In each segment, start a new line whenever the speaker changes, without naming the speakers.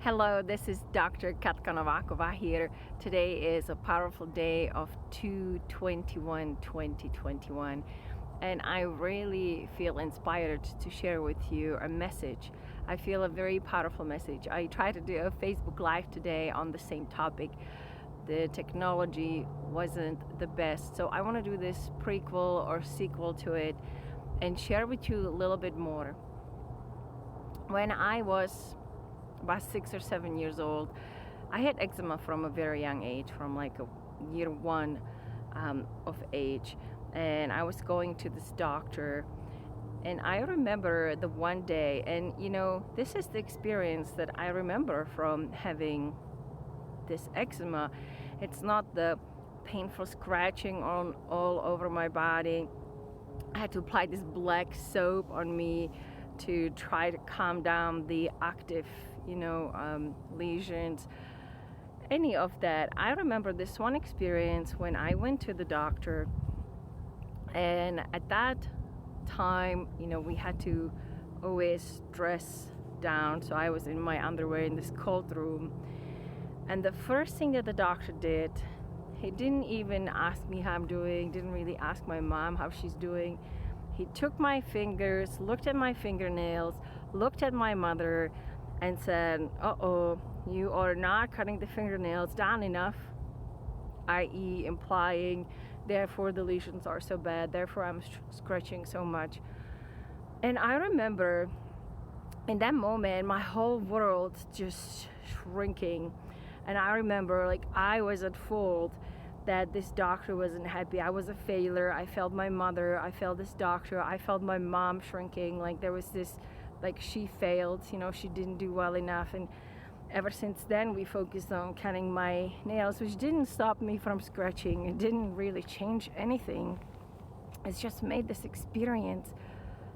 Hello, this is Dr. Katka Novakova here. Today is a powerful day of 2/21/2021, and I really feel inspired to share with you a message. I feel a very powerful message. I tried to do a Facebook Live today on the same topic. The technology wasn't the best, so I want to do this prequel or sequel to it and share with you a little bit more. When I was about 6 or 7 years old, I had eczema from a very young age, from like a year one of age, and I was going to this doctor, and I remember the one day, and this is the experience that I remember from having this eczema. It's not the painful scratching on all over my body. I had to apply this black soap on me to try to calm down the active, lesions, any of that. I remember this one experience when I went to the doctor, and at that time, we had to always dress down. So I was in my underwear in this cold room, and the first thing that the doctor did, he didn't even ask me how I'm doing, didn't really ask my mom how she's doing. He took my fingers, looked at my fingernails, looked at my mother, and said, "Uh-oh, you are not cutting the fingernails down enough," i.e. implying, therefore the lesions are so bad, therefore I'm scratching so much. And I remember in that moment, my whole world just shrinking. And I remember I was at fault, that this doctor wasn't happy. I was a failure. I felt my mother, I felt this doctor, I felt my mom shrinking. There was this, she failed, she didn't do well enough. And ever since then, we focused on cutting my nails, which didn't stop me from scratching. It didn't really change anything. It's just made this experience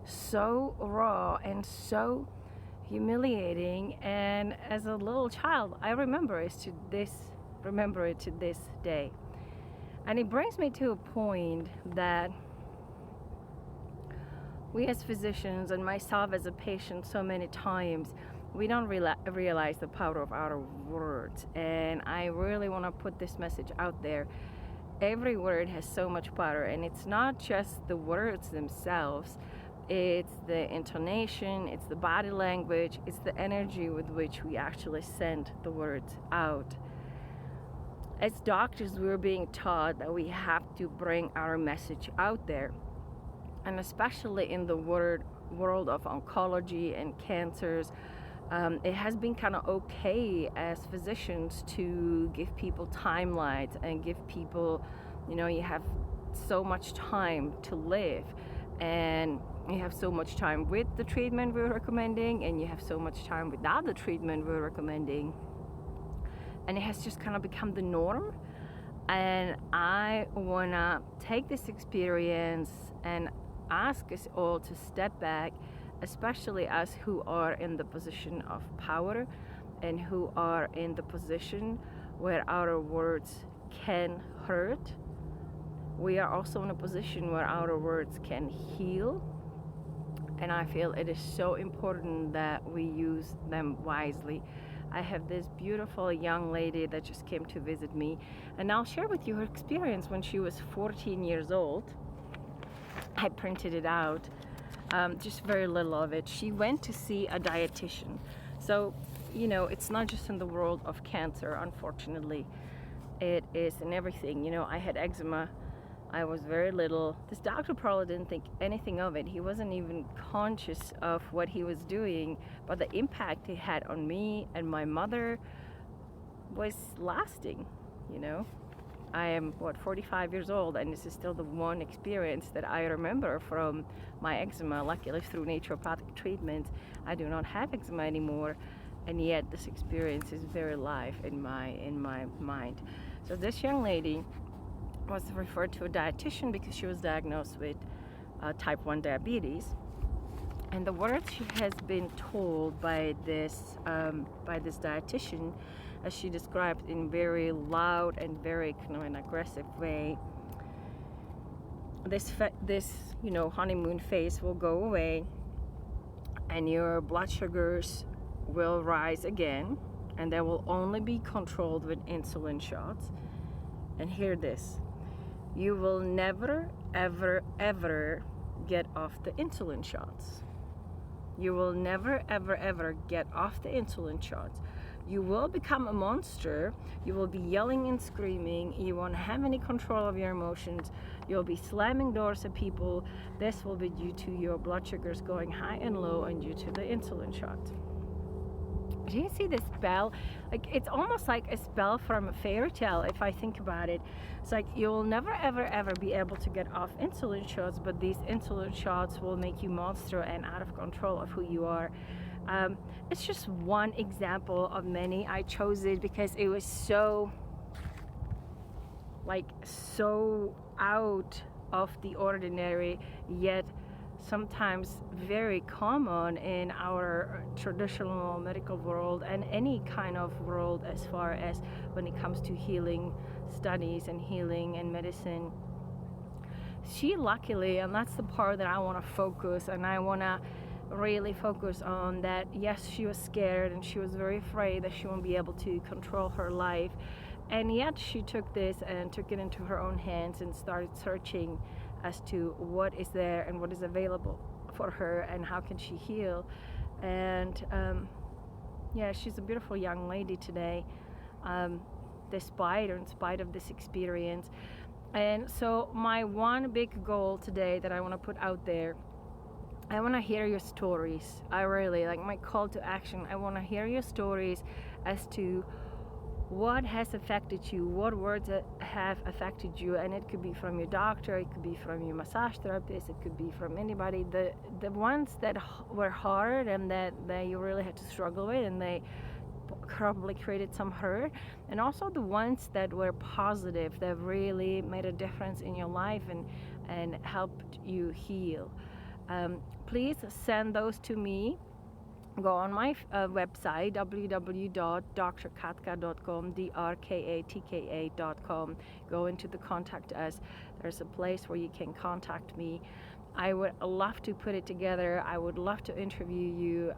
so raw and so humiliating. And as a little child, I remember it to this day. And it brings me to a point that we as physicians, and myself as a patient so many times, we don't realize the power of our words. And I really want to put this message out there. Every word has so much power, and it's not just the words themselves. It's the intonation, it's the body language, it's the energy with which we actually send the words out. As doctors, we're being taught that we have to bring our message out there. And especially in the world of oncology and cancers, it has been kind of okay as physicians to give people timelines and give people, you have so much time to live, and you have so much time with the treatment we're recommending, and you have so much time without the treatment we're recommending. And it has just kind of become the norm. And I want to take this experience and ask us all to step back, especially us who are in the position of power and who are in the position where our words can hurt. We are also in a position where our words can heal. And I feel it is so important that we use them wisely. I have this beautiful young lady that just came to visit me, and I'll share with you her experience when she was 14 years old. I printed it out, just very little of it. She went to see a dietitian. So, it's not just in the world of cancer, unfortunately. It is in everything. I had eczema. I was very little. This doctor probably didn't think anything of it. He wasn't even conscious of what he was doing, but the impact it had on me and my mother was lasting. I am 45 years old, and this is still the one experience that I remember from my eczema. Luckily, through naturopathic treatment, I do not have eczema anymore, and yet this experience is very live in my mind. So this young lady was referred to a dietitian because she was diagnosed with type 1 diabetes. And the words she has been told by this dietitian, as she described in very loud and very an aggressive way, this honeymoon phase will go away, and your blood sugars will rise again, and they will only be controlled with insulin shots. And hear this, you will never, ever, ever get off the insulin shots. You will never, ever, ever get off the insulin shots. You will become a monster. You will be yelling and screaming. You won't have any control of your emotions. You'll be slamming doors at people. This will be due to your blood sugars going high and low and due to the insulin shot. Do you see this spell? Like, it's almost like a spell from a fairy tale if I think about it. It's like you'll never, ever, ever be able to get off insulin shots, but these insulin shots will make you monster and out of control of who you are. It's just one example of many. I chose it because it was so out of the ordinary, yet sometimes very common in our traditional medical world and any kind of world as far as when it comes to healing studies and healing and medicine. She luckily, and that's the part that I want to focus, and I want to really focus on that, yes, she was scared and she was very afraid that she won't be able to control her life, and yet she took this and took it into her own hands and started searching as to what is there and what is available for her and how can she heal. And yeah, she's a beautiful young lady today, in spite of this experience. And so my one big goal today that I want to put out there, I want to hear your stories. I really like my call to action. I want to hear your stories as to what has affected you, what words have affected you, and it could be from your doctor, it could be from your massage therapist, it could be from anybody. The ones that were hard and that you really had to struggle with, and they probably created some hurt, and also the ones that were positive, that really made a difference in your life and helped you heal. Please send those to me. Go on my website, www.drkatka.com, drkatka.com. Go into the contact us. There's a place where you can contact me. I would love to put it together. I would love to interview you.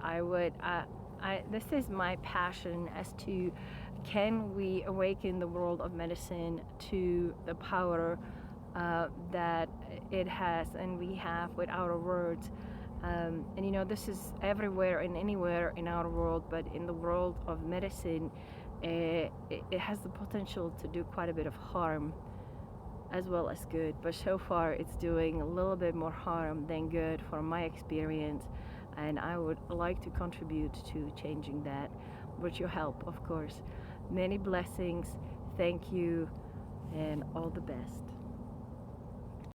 This is my passion as to, can we awaken the world of medicine to the power that it has and we have with our words. And this is everywhere and anywhere in our world, but in the world of medicine, it has the potential to do quite a bit of harm as well as good. But so far, it's doing a little bit more harm than good from my experience. And I would like to contribute to changing that with your help, of course. Many blessings. Thank you, and all the best.